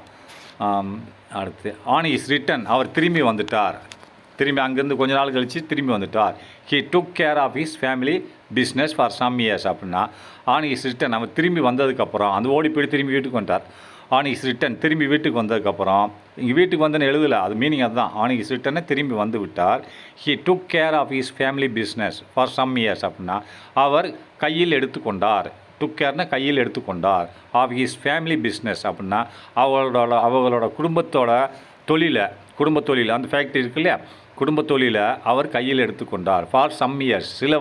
அடுத்து ஆன் இஸ் ரிட்டன், அவர் திரும்பி வந்துட்டார். திரும்பி அங்கேருந்து கொஞ்ச நாள் கழித்து திரும்பி வந்துட்டார். He took care of his family business for some years அப்படின்னா ஆன் இஸ் ரிட்டன், அவர் திரும்பி வந்ததுக்கப்புறம் அந்த ஓடி போய் திரும்பி வீட்டுக்கு வந்துட்டார். ஆன் இஸ் ரிட்டன், திரும்பி வீட்டுக்கு வந்ததுக்கப்புறம், இங்கே வீட்டுக்கு வந்தேன்னு எழுதலை, அது மீனிங் அதுதான். ஆன் இஸ் ரிட்டனை திரும்பி வந்து விட்டார். He took care of his family business for some years அப்படின்னா அவர் கையில் எடுத்துக்கொண்டார். டுக் கேர்னா கையில் எடுத்துக்கொண்டார். ஆஃப் ஹிஸ் ஃபேமிலி பிஸ்னஸ் அப்படின்னா அவங்களோட குடும்பத்தோட குடும்ப தொழிலை அந்த ஃபேக்ட்ரி இருக்கு இல்லையா, குடும்ப தொழிலை அவர் கையில் எடுத்துக்கொண்டார். ஃபார் சம் இயர்ஸ், சில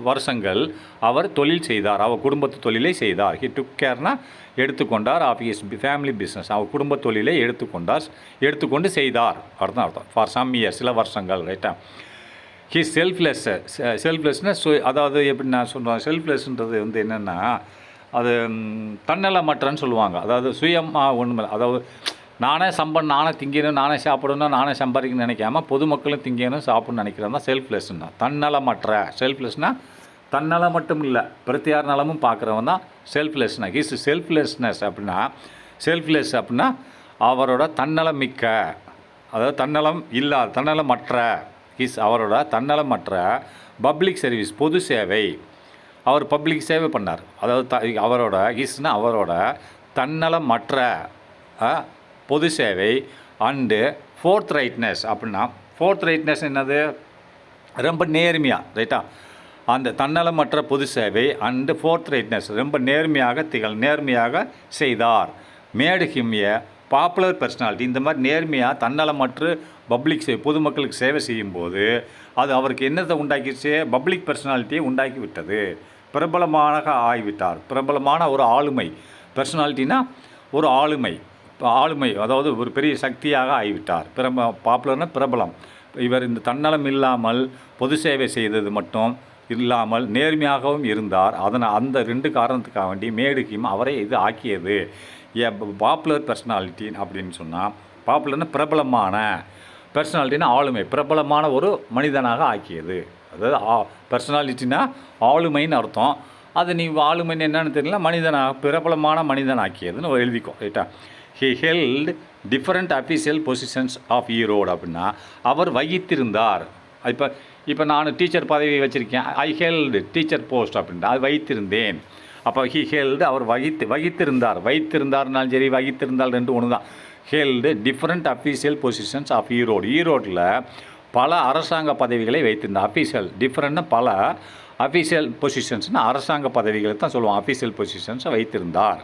வருஷங்கள் அவர் தொழில் செய்தார், அவர் குடும்பத்து தொழிலை செய்தார். ஹி டுக் கேர்னா எடுத்துக்கொண்டார். ஆஃப் ஹிஸ் ஃபேமிலி பிஸ்னஸ், அவர் குடும்ப தொழிலை எடுத்துக்கொண்டு செய்தார் அர்த்தம். ஃபார் சம் இயர்ஸ், சில வருஷங்கள், ரைட்டா. ஹி செல்ஃப்லெஸ்னா அதாவது எப்படி நான் சொல்கிறேன், செல்ஃப்லெஸ்ன்றது வந்து என்னென்னா அது தன்னலமற்றன்னு சொல்லுவாங்க. அதாவது சுயமாக ஒன்றுமே, அதாவது நானே திங்கணும், நானே சாப்பிடணும், நானே சம்பாதிக்கணும்னு நினைக்காம பொதுமக்களும் திங்கணும் சாப்பிடணும்னு நினைக்கிறது தான் செல்ஃப்லெஸ்ன்னா. தன்னலமற்ற, செல்ஃப்லெஸ்னால் தன்னலம் மட்டும் இல்லை, பிரத்தியார் நலமும் பார்க்குறவன் தான் செல்ஃப்லெஸ்னா. ஹிஸ் செல்ஃப்லெஸ்னஸ் அப்படின்னா, செல்ஃப்லெஸ் அப்படின்னா அவரோட தன்னலம் மிக்க, அதாவது தன்னலம் இல்லாத, தன்னலமற்ற, அவரோட தன்னலமற்ற பப்ளிக் சர்வீஸ், பொது சேவை, அவர் பப்ளிக் சேவை பண்ணார். அதாவது அவரோட தன்னலமற்ற பொது சேவை அண்டு ஃபோர்த் ரைட்னஸ் அப்படின்னா, ஃபோர்த் ரைட்னஸ் என்னது? ரொம்ப நேர்மையாக, ரைட்டா. அந்த தன்னலமற்ற பொது சேவை அண்டு ஃபோர்த் ரைட்னஸ் ரொம்ப நேர்மையாக செய்தார். மேடு ஹிம் ஏ பாப்புலர் பர்சனாலிட்டி. இந்த மாதிரி நேர்மையாக தன்னலமற்று பப்ளிக் பொதுமக்களுக்கு சேவை செய்யும்போது அது அவருக்கு என்னத்தை உண்டாக்கிடுச்சு? பப்ளிக் பர்சனாலிட்டியை உண்டாக்கி விட்டது. பிரபலமாக ஆகிவிட்டார். பிரபலமான ஒரு ஆளுமை, பர்சனாலிட்டினா ஒரு ஆளுமை, அதாவது ஒரு பெரிய சக்தியாக ஆகிவிட்டார். பாப்புலர்னா பிரபலம். இவர் இந்த தன்னலம் இல்லாமல் பொது சேவை செய்தது மட்டும் இல்லாமல் நேர்மையாகவும் இருந்தார். அந்த 2 காரணத்துக்காக வேண்டி மேடுகிம் அவரை இது ஆக்கியது. ஏ பாப்புலர் பர்சனாலிட்டி அப்படின்னு சொன்னால், பாப்புலர்னா பிரபலமான, பர்சனாலிட்டினா ஆளுமை, பிரபலமான ஒரு மனிதனாக ஆக்கியது. அதாவது பர்சனாலிட்டினா ஆளுமைன்னு அர்த்தம். அது நீ ஆளுமைன்னு என்னன்னு தெரியல, மனிதனாக பிரபலமான மனிதன் ஆக்கியதுன்னு எழுதிக்கோ, ரைட்டா. He held different official positions of Erode அப்படின்னா அவர் வகித்திருந்தார். இப்போ நான் டீச்சர் பதவி வச்சுருக்கேன், ஐ ஹெல்டு டீச்சர் போஸ்ட் அப்படின்னா அது வைத்திருந்தேன். அப்போ ஹி ஹெல்டு அவர் வைத்திருந்தார்னாலும் சரி, வகித்திருந்தால் 2 ஒன்று தான். Held different official positions of ஈரோட்டில் பல அரசாங்க பதவிகளை வைத்திருந்தார். அஃபீஷியல் டிஃப்ரெண்ட்னா பல, அஃபீஷியல் பொசிஷன்ஸ்னால் அரசாங்க பதவிகளை தான் சொல்லுவோம். அஃபீஷியல் பொசிஷன்ஸை வைத்திருந்தார்,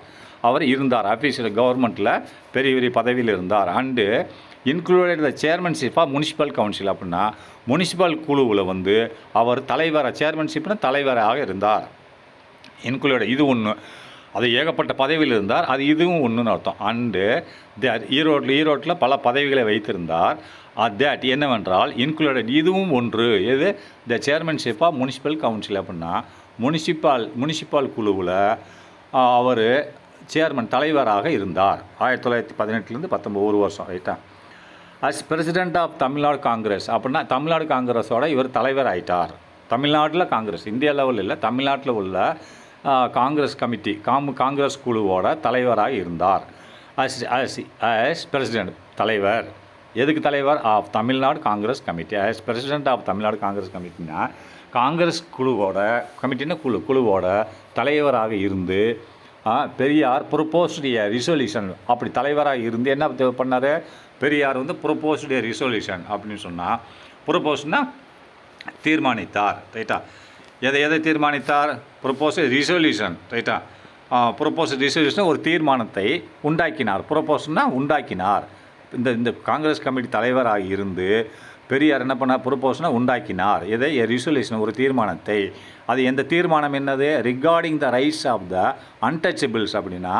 அவர் இருந்தார். அஃபீஷியல் கவர்மெண்ட்டில் பெரிய பெரிய பதவியில் இருந்தார். And included the chairmanship of municipal council அப்படின்னா முனிசிபல் குழுவில் அவர் சேர்மன்ஷிப்னா தலைவராக இருந்தார். இன்க்ளூடட் இது ஒன்று, அது ஏகப்பட்ட பதவியில் இருந்தார், அது இதுவும் ஒன்றுன்னு அர்த்தம். அண்டு ஈரோட்டில் பல பதவிகளை வைத்திருந்தார். தேட் என்னவென்றால் இன்க்ளூடட் இதுவும் ஒன்று. எது? The chairmanship of municipal council அப்படின்னா முனிசிபல் குழுவில் அவர் சேர்மன் தலைவராக இருந்தார். 1918 19 1 வருஷம், ரைட்டா. As president of Tamil Nadu Congress அப்படின்னா தமிழ்நாடு காங்கிரஸோட இவர் தலைவர் ஆகிட்டார். தமிழ்நாட்டில் காங்கிரஸ், இந்தியா லெவலில் இல்லை, தமிழ்நாட்டில் உள்ள காங்கிரஸ் கமிட்டி, காங்கிரஸ் குழுவோட தலைவராக இருந்தார். அஸ் பிரசிடெண்ட் தலைவர். எதுக்கு தலைவர்? Of Tamil Nadu Congress committee. As president of Tamil Nadu Congress கமிட்டினா காங்கிரஸ் குழுவோட, கமிட்டினா குழுவோட தலைவராக இருந்து பெரியார் ப்ரொப்போஸ்டு எ ரிசொல்யூஷன். அப்படி தலைவராக இருந்து என்ன பண்ணார்? பெரியார் ப்ரொப்போஸ்டு எ ரிசொல்யூஷன் அப்படின்னு சொன்னால், ப்ரொப்போஸ்னா தீர்மானித்தார், ரைட்டா. எதை தீர்மானித்தார்? ப்ரொப்போஸ் ரிசொல்யூஷன், ரைட்டா. ப்ரொப்போஸ் ரிசொல்யூஷன் ஒரு தீர்மானத்தை உண்டாக்கினார். ப்ரொப்போஸ்னா உண்டாக்கினார். இந்த காங்கிரஸ் கமிட்டி தலைவராக இருந்து பெரியார் என்ன பண்ணார்? ப்ரொப்போஸ்னா உண்டாக்கினார். எதை? ரிசொல்யூஷன் ஒரு தீர்மானத்தை. அது எந்த தீர்மானம்? என்னது? Regarding the rights of the untouchables அப்படின்னா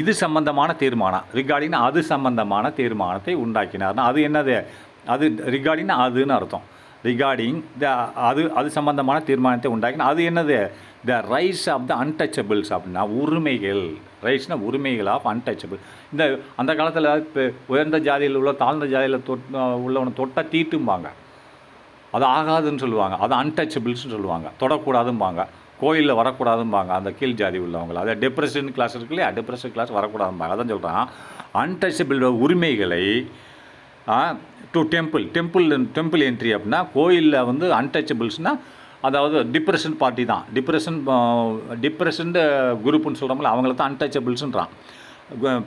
இது சம்பந்தமான தீர்மானம். ரிகார்டிங்னா அது சம்பந்தமான தீர்மானத்தை உண்டாக்கினார்னா அது என்னது? அது ரிகார்டிங்னா அதுன்னு அர்த்தம். ரிகார்டிங் த அது சம்பந்தமான தீர்மானத்தை உண்டாக்கினா அது என்னது? The rights of the untouchables அப்படின்னா உரிமைகள். ரைட்ஸ்னால் உரிமைகள் ஆஃப் அன்டச்சபிள். அந்த காலத்தில் இப்போ உயர்ந்த ஜாதியில் உள்ள தாழ்ந்த ஜாதியில் உள்ளவனை தொட்டால் தீட்டும்பாங்க, அது ஆகாதுன்னு சொல்லுவாங்க. அது அன்டச்சபிள்ஸ்னு சொல்லுவாங்க. தொடக்கூடாதும்பாங்க, கோயிலில் வரக்கூடாதும்பாங்க அந்த கீழ் ஜாதி உள்ளவங்களை. அதை டிப்ரெஷன் கிளாஸ் இருக்கு இல்லையா, டிப்ரெஷன் கிளாஸ் வரக்கூடாதும்பாங்க. அதான் சொல்கிறான் அன்டச்சபிள் உரிமைகளை டு டெம்பிள் என்ட்ரி அப்படின்னா கோயிலில் அன்டச்சபிள்ஸ்னால் அதாவது டிப்ரெஷன் பார்ட்டி தான், டிப்ரெஷன் குரூப்புன்னு சொல்கிறோம்ல, அவங்கள தான் அன்டச்சபிள்ஸுன்றான்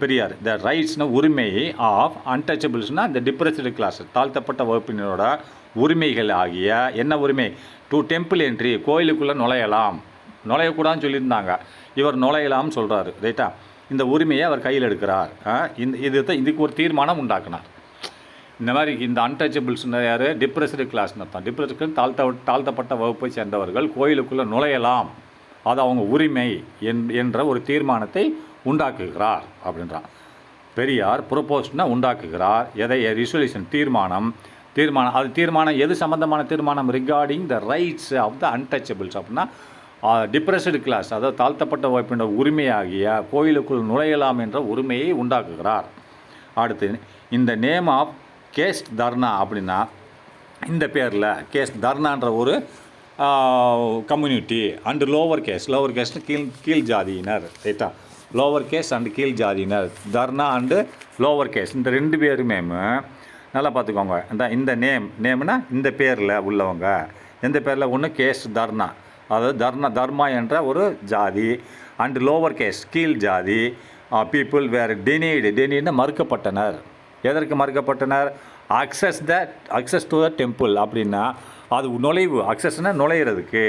பெரியார். த ரைட்ஸ்னால் உரிமை ஆஃப் அன்டச்சபிள்ஸ்னால் இந்த டிப்ரெஸ்டு கிளாஸ், தாழ்த்தப்பட்ட வகுப்பினரோட உரிமைகள் ஆகிய என்ன உரிமை? டு டெம்பிள் என்ட்ரி, கோயிலுக்குள்ளே நுழையக்கூடாதுன்னு சொல்லியிருந்தாங்க, இவர் நுழையலாம்னு சொல்கிறாரு, ரைட்டா. இந்த உரிமையை அவர் கையில் எடுக்கிறார். இதுக்கு ஒரு தீர்மானம் உண்டாக்குனார். இந்த மாதிரி இந்த அன்டச்சபிள்ஸ்னு யார்? டிப்ரெஸ்டு கிளாஸ்னு தான். டிப்ரெஸ்டு தாழ்த்தப்பட்ட வகுப்பை சேர்ந்தவர்கள் கோயிலுக்குள்ளே நுழையலாம், அது அவங்க உரிமை என்ற ஒரு தீர்மானத்தை உண்டாக்குகிறார் அப்படின்றான் பெரியார். ப்ரொப்போஸ்ட்னா உண்டாக்குகிறார். எதை? ரிசொல்யூஷன் தீர்மானம். அது தீர்மானம் எது சம்மந்தமான தீர்மானம்? Regarding the rights of the untouchables அப்படின்னா டிப்ரெஸ்டு கிளாஸ், அதாவது தாழ்த்தப்பட்ட வகுப்பினர் உரிமையாகிய கோயிலுக்குள் நுழையலாம் என்ற உரிமையை உண்டாக்குகிறார். அடுத்து இந்த நேம் ஆஃப் கேஸ்ட் தர்ணா அப்படின்னா இந்த பேரில் கேஸ்ட் தர்ணான்ற ஒரு கம்யூனிட்டி அண்டு லோவர் கேஸ்ட்னு கீழ் ஜாதியினர், ரைட்டா. லோவர் கேஸ் அண்டு கீழ் ஜாதியினர், தர்ணா அண்டு லோவர் கேஸ், இந்த 2 பேருமே நல்லா பார்த்துக்கோங்க. இந்த நேம்னா இந்த பேரில் உள்ளவங்க. எந்த பேரில்? ஒன்று கேஸ்ட் தர்ணா, அதாவது தர்மா என்ற ஒரு ஜாதி, அண்டு லோவர் கேஸ் கீழ் ஜாதி பீப்புள் வேர் டெனீடுனா மறுக்கப்பட்டனர். எதற்கு மறுக்கப்பட்டனர்? அக்சஸ் டு த டெம்பிள் அப்படின்னா அது நுழைவு, அக்சஸ்னால் நுழையிறதுக்கு.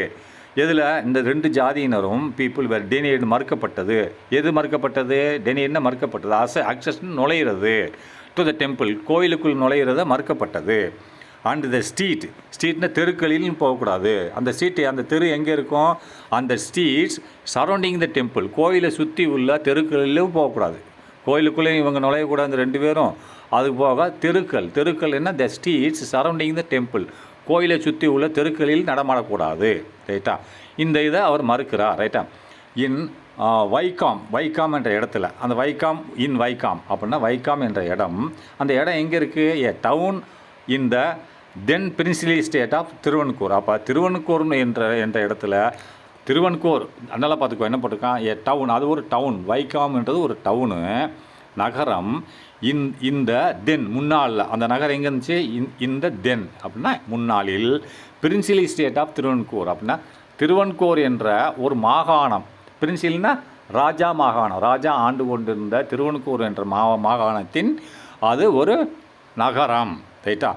எதில்? இந்த 2 ஜாதியினரும் பீப்புள் வேர் டெனீடு மறுக்கப்பட்டது. எது மறுக்கப்பட்டது? டெனீடுனா மறுக்கப்பட்டது. அக்சஸ்னு நுழையிறது, டு த டெம்பிள் கோயிலுக்குள் நுழையிறத மறுக்கப்பட்டது. அண்ட் த ஸ்ட்ரீட்னா தெருக்களிலும் போகக்கூடாது. அந்த தெரு எங்கே இருக்கும்? அந்த ஸ்ட்ரீட்ஸ் சரௌண்டிங் த டெம்பிள், கோயிலை சுற்றி உள்ள தெருக்களிலும் போகக்கூடாது. கோயிலுக்குள்ளேயும் இவங்க நுழையக்கூடாது 2 பேரும். அது போக தெருக்கள் என்ன? The streets surrounding the temple, கோயிலை சுற்றி உள்ள தெருக்களில் நடமாடக்கூடாது. ரைட்டா? இந்த இதை அவர் மறுக்கிறார். ரைட்டா? இன் வைக்காம் என்ற இடத்துல, அந்த வைக்காம் அப்படின்னா வைக்காம் என்ற இடம், அந்த இடம் எங்கே இருக்குது? A town in the then princely state of Travancore. அப்போ திருவன்கூர் என்ற இடத்துல, திருவன்கூர் அதனால் பார்த்துக்கோ என்ன போட்டிருக்கான், ஏ டவுன், அது ஒரு டவுன். வைக்காம்ன்றது ஒரு டவுனு, நகரம். இந்த தென் முன்னாள், அந்த நகரம் எங்கே இருந்துச்சு? இந்த தென் அப்படின்னா முன்னாளில், பிரின்சிலி ஸ்டேட் ஆஃப் திருவன்கூர் அப்படின்னா திருவன்கூர் என்ற ஒரு மாகாணம். பிரின்சில்னா ராஜா மாகாணம், ராஜா ஆண்டு கொண்டிருந்த திருவன்கூர் என்ற மாகாணத்தின் அது ஒரு நகரம். ரைட்டா?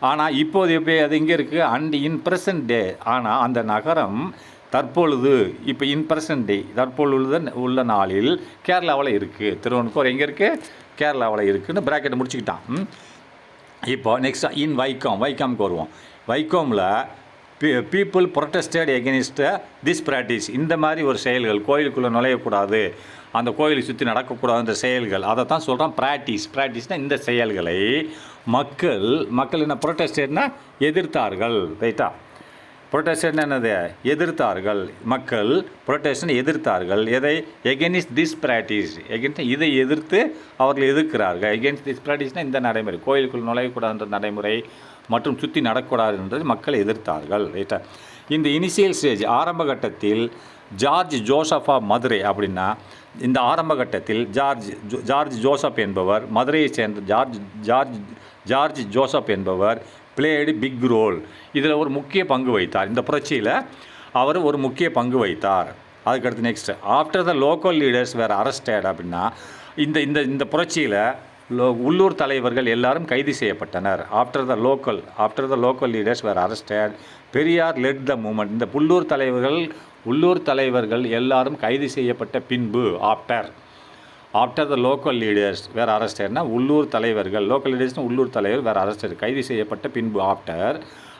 ஆனால் இப்போது அது எங்கே இருக்குது? அண்ட் இன் ப்ரெசன்ட் டே, ஆனால் அந்த நகரம் தற்பொழுது, இப்போ இன் ப்ரெசன்ட் டே, தற்பொழுது உள்ள நாளில் கேரளாவில் இருக்குது. திருவன்கூர் எங்கே இருக்குது? கேரளாவில் இருக்குதுன்னு ப்ராக்கெட் முடிச்சுக்கிட்டான். இப்போ நெக்ஸ்ட் இன் வைக்காம்க்கு வருவோம். வைக்கோமில் பீப்புள் ப்ரொட்டஸ்டட் எகெனிஸ்ட் திஸ் ப்ராக்டிஸ். இந்த மாதிரி ஒரு செயல்கள், கோயிலுக்குள்ளே நுழையக்கூடாது, அந்த கோயிலை சுற்றி நடக்கக்கூடாதுன்ற செயல்கள், அதை தான் சொல்கிறான் ப்ராக்டிஸ்னால் இந்த செயல்களை மக்கள் என்ன, ப்ரொட்டஸ்டட்னா எதிர்த்தார்கள். ரைட்டா? ப்ரொட்டஸ்டட்னா என்னது? எதிர்த்தார்கள். மக்கள் ப்ரொட்டஸ்டன் எதிர்த்தார்கள். எதை? எகெனிஸ்ட் திஸ் ப்ராக்டிஸ். இதை எதிர்த்து அவர்கள் எதிர்க்கிறார்கள். எகெனிஸ்ட் திஸ் ப்ராக்டிஸ்னால் இந்த நடைமுறை, கோயிலுக்குள் நுழையக்கூடாதுன்ற நடைமுறை மற்றும் சுற்றி நடக்கூடாது என்றது மக்கள் எதிர்த்தார்கள். ரைட்டா? இந்த இனிஷியல் ஸ்டேஜ், ஆரம்ப கட்டத்தில் ஜார்ஜ் ஜோசப் ஆஃப் மதுரை அப்படின்னா, இந்த ஆரம்ப கட்டத்தில் ஜார்ஜ் ஜோசப் என்பவர், மதுரையை சேர்ந்த ஜார்ஜ் ஜோசப் என்பவர் பிளேடு பிக் ரோல், இதில் ஒரு முக்கிய பங்கு வைத்தார். இந்த புரட்சியில் அவர் ஒரு முக்கிய பங்கு வைத்தார். அதுக்கடுத்து next, after the local leaders were arrested அப்படின்னா, இந்த புரட்சியில் உள்ளூர் தலைவர்கள் எல்லாரும் கைது செய்யப்பட்டனர். After the local leaders were arrested, Periyar led the movement. இந்த உள்ளூர் தலைவர்கள் எல்லாரும் கைது செய்யப்பட்ட பின்பு, after the local leaders were அரஸ்டட்னா உள்ளூர் தலைவர்கள், லோக்கல் லீடர்ஸ்னால் உள்ளூர் தலைவர் வேர் அரஸ்டட், கைது செய்யப்பட்ட பின்பு,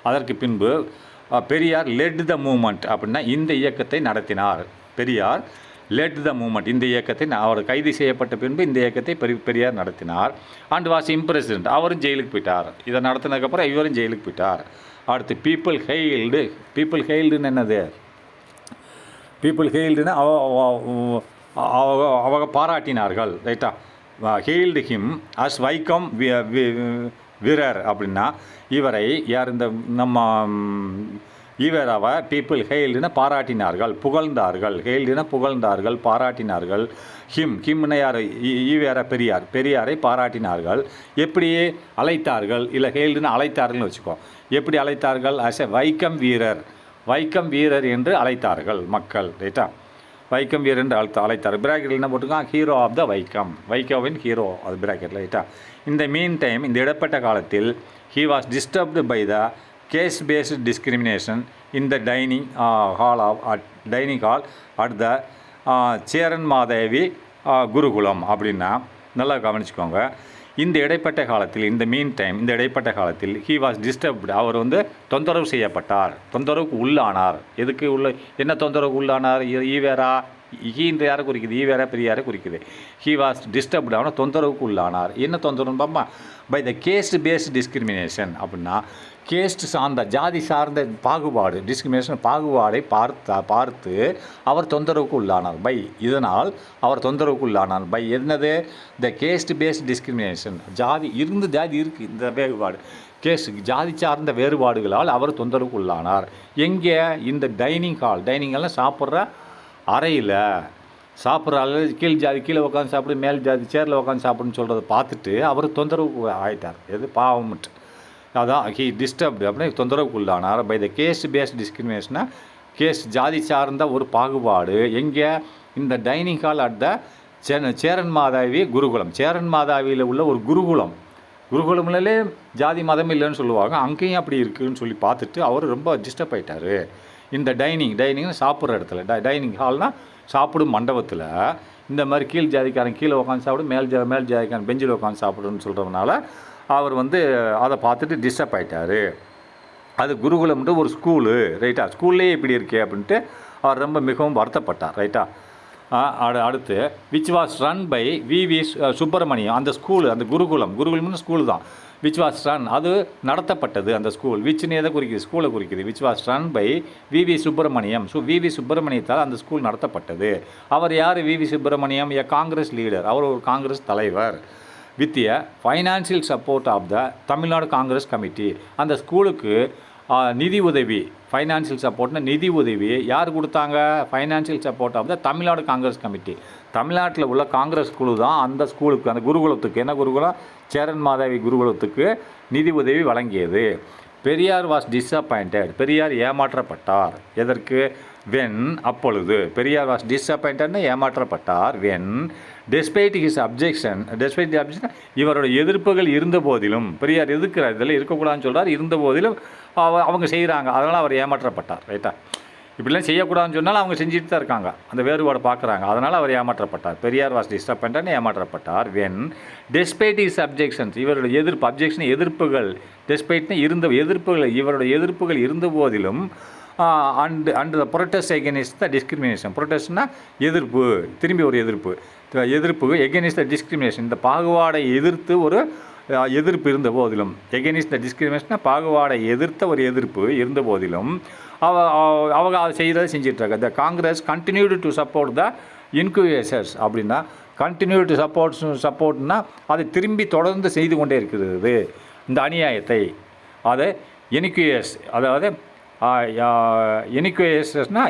அதற்கு பின்பு பெரியார் லெட் த மூமெண்ட் அப்படின்னா இந்த இயக்கத்தை நடத்தினார். பெரியார் லெட் த மூமெண்ட், இந்த இயக்கத்தை, அவர் கைது செய்யப்பட்ட பின்பு இந்த இயக்கத்தை பெரியார் நடத்தினார். அண்ட் வாஸ் இம்ப்ரெசிடென்ட், அவரும் ஜெயிலுக்கு போயிட்டார். இதை நடத்தினதுக்கப்புறம் இவரும் ஜெயிலுக்கு போயிட்டார். அடுத்து பீப்புள் ஹெயில்டுன்னு என்னது? பீப்புள் ஹெயில்டுன்னா அவங்க பாராட்டினார்கள். ரைட்டா? ஹெயில்டு ஹிம் அஸ் வைக்கம் வீரர் அப்படின்னா இவரை யார்? இந்த நம்ம ஈவேராவை பீப்புள் ஹெயில்டுனா பாராட்டினார்கள், புகழ்ந்தார்கள். ஹெயில்டுனா புகழ்ந்தார்கள், பாராட்டினார்கள். ஹிம்னா யார்? ஈவேரா, பெரியாரை பாராட்டினார்கள். எப்படி அழைத்தார்கள்? இல்லை ஹெயில்டுனா அழைத்தார்கள்னு வச்சுக்கோ. எப்படி அழைத்தார்கள்? அஸ் எ வைக்கம் வீரர் என்று அழைத்தார்கள் மக்கள். ரைட்டா? வைக்கம் வீரர் என்று அழைத்தார். பிராக்கெட்டில் என்ன போட்டுருக்கான்? ஹீரோ ஆஃப் த வைக்கோவின் ஹீரோ, அது பிராக்கெட்டில். ரைட்டா? இந்த மீன் டைம், இந்த இடப்பட்ட காலத்தில் he was disturbed by the caste based discrimination in the dining hall at the Cheranmahadevi Gurukulam அப்படின்னா நல்லா கவனிச்சுக்கோங்க. இந்த இடைப்பட்ட காலத்தில், இந்த மீன் டைம், இந்த இடைப்பட்ட காலத்தில் ஹி வாஸ் டிஸ்டர்ப்டு, அவர் தொந்தரவு செய்யப்பட்டார், தொந்தரவுக்கு உள்ளானார். எதுக்கு என்ன தொந்தரவுக்கு உள்ளானார்? ஈவேரா, ஹீன்ற யாரை குறிக்குது? ஈவேரா பெரியாரை குறிக்குது. ஹி வாஸ் டிஸ்டர்ப்டு, அவனை தொந்தரவுக்கு உள்ளானார். என்ன தொந்தரவுன்னு பாப்பா? By the caste based discrimination அப்படின்னா கேஸ்ட் சார்ந்த, ஜாதி சார்ந்த பாகுபாடு, டிஸ்கிரிமினேஷன் பாகுபாடை பார்த்து அவர் தொந்தரவுக்கு உள்ளானார். இதனால் அவர் தொந்தரவுக்கு உள்ளானார். என்னது? த கேஸ்ட் பேஸ்ட் டிஸ்கிரிமினேஷன், ஜாதி இருக்குது, இந்த வேறுபாடு, ஜாதி சார்ந்த வேறுபாடுகளால் அவர் தொந்தரவுக்கு உள்ளானார். எங்கே? இந்த டைனிங்கெல்லாம் சாப்பிட்ற அறையில், சாப்பிட்ற அளவு கீழே உட்காந்து சாப்பிடு, மேல் ஜாதி சேரில் உட்காந்து சாப்பிடுன்னு சொல்கிறத பார்த்துட்டு அவர் தொந்தரவுக்கு ஆகிட்டார். எது? பாவம்ட்டு. அதான் ஹி டிஸ்டர்ப்டு அப்படின்னு தொந்தரவுக்கு உள்ளானார். பை த கேஸ்ட் பேஸ்ட் டிஸ்கிரிமினேஷனா ஜாதி சார்ந்த ஒரு பாகுபாடு. எங்கே? இந்த dining hall at the Cheran Mahadevi Gurukulam. Cheran மாதாவியில் உள்ள ஒரு குருகுலம்லே ஜாதி மதம் இல்லைன்னு சொல்லுவாங்க, அங்கேயும் அப்படி இருக்குதுன்னு சொல்லி பார்த்துட்டு அவர் ரொம்ப டிஸ்டர்ப் ஆகிட்டார். இந்த டைனிங்னு சாப்பிட்ற இடத்துல, டைனிங் ஹால்னால் சாப்பிடும் மண்டபத்தில் இந்த மாதிரி கீழ் ஜாதிக்காரன் கீழே உட்காந்து சாப்பிடும், மேல் ஜாதிக்காரன் பெஞ்சில் உட்காந்து சாப்பிடுன்னு சொல்கிறதுனால அவர் அதை பார்த்துட்டு டிஸ்டர்ப் ஆகிட்டார். அது குருகுலம்ன்ற ஒரு ஸ்கூலு. ரைட்டா? ஸ்கூல்லே இப்படி இருக்கே அப்படின்ட்டு அவர் ரொம்ப மிகவும் வருத்தப்பட்டார். ரைட்டா? அடுத்து which was run by V Subramaniam. அந்த ஸ்கூலு, அந்த குருகுலம்னு ஸ்கூலு தான். விச் வாஸ் ரன், அது நடத்தப்பட்டது அந்த ஸ்கூல். விச்னு எதை குறிக்குது, ஸ்கூலை குறிக்குது. Which was run by VV Subramaniam. So VV சுப்பிரமணியத்தால் அந்த ஸ்கூல் நடத்தப்பட்டது. அவர் யார், VV Subramaniam? A Congress leader, அவர் ஒரு காங்கிரஸ் தலைவர். With a financial support of the Tamil Nadu Congress committee. அந்த ஸ்கூலுக்கு நிதி உதவி, ஃபைனான்சியல் சப்போர்ட்னா நிதி உதவி யார் கொடுத்தாங்க? Financial support of the Tamil Nadu Congress committee. தமிழ்நாட்டில் உள்ள காங்கிரஸ் குழு தான் அந்த ஸ்கூலுக்கு, அந்த குருகுலத்துக்கு, என்ன குருகுலம், சேரன் மாதேவி குருகுலத்துக்கு நிதி உதவி வழங்கியது. பெரியார் வாஸ் டிஸப்பாயிண்டட், பெரியார் ஏமாற்றப்பட்டார். எதற்கு? வென், அப்பொழுது. பெரியார் வாஸ் டிஸப்பாயிண்டட்னு ஏமாற்றப்பட்டார். When despite his objection, despite the objection, இவரோட எதிர்ப்புகள் இருந்த போதிலும், பெரியார் எதிர்க்கிறார், இதெல்லாம் இருக்கக்கூடாதுன்னு சொல்கிறார், இருந்த போதிலும் அவங்க செய்கிறாங்க, அதனால் அவர் ஏமாற்றப்பட்டார். ரைட்டா? இப்படிலாம் செய்யக்கூடாதுன்னு சொன்னால் அவங்க செஞ்சுட்டு தான் இருக்காங்க, அந்த வேறுபாடு பார்க்குறாங்க, அதனால் அவர் ஏமாற்றப்பட்டார். பெரியார் வாஸ் டிஸப்பாயிண்டட்னு ஏமாற்றப்பட்டார். வென் டெஸ்பைட் ஹிஸ் அப்ஜெக்ஷன்ஸ், இவரோட எதிர்ப்பு, அப்ஜெக்ஷன் எதிர்ப்புகள், டெஸ்பைட்னு இருந்த எதிர்ப்புகள், இவரோட எதிர்ப்புகள் இருந்த போதிலும் and the protest against the discrimination. ப்ரொட்டஸ்ட்னா எதிர்ப்பு, திரும்பி ஒரு எதிர்ப்பு, எகெனிஸ்ட் த டிஸ்கிரிமினேஷன், இந்த பாகுபாடை எதிர்த்து ஒரு எதிர்ப்பு இருந்த போதிலும், எகெனிஸ்ட் த டிஸ்கிரிமினேஷன் பாகுபாடை எதிர்த்த ஒரு எதிர்ப்பு இருந்த போதிலும் அவங்க அதை செய்கிறத செஞ்சிட்ருக்காங்க. The Congress continued to support the inquisitors. அப்படின்னா கண்டினியூ டு சப்போர்ட்னா அதை திரும்பி தொடர்ந்து செய்து கொண்டே இருக்கிறது இந்த அநியாயத்தை. அதை இன்குவேஸ், அதாவது இன்குவேஸ்னா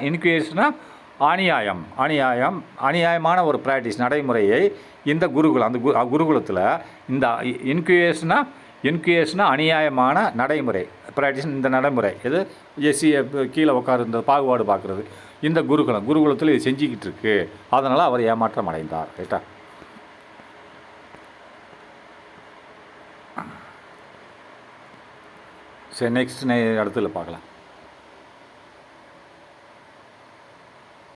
அநியாயமான ஒரு ப்ராக்டிஸ், நடைமுறையை இந்த குருகுலம், அந்த குருகுலத்தில் இந்த இன்குவேஸ்னா அநியாயமான நடைமுறை, ப்ராக்டிஸ், இந்த நடைமுறை எது, எஸ்சி கீழே உட்காரு, இந்த பாகுபாடு பார்க்குறது, இந்த குருகுலத்தில் இது செஞ்சுக்கிட்டு இருக்கு, அதனால் அவர் ஏமாற்றம் அடைந்தார். ரைட்டா? சரி, நெக்ஸ்ட் இடத்துல பார்க்கலாம்.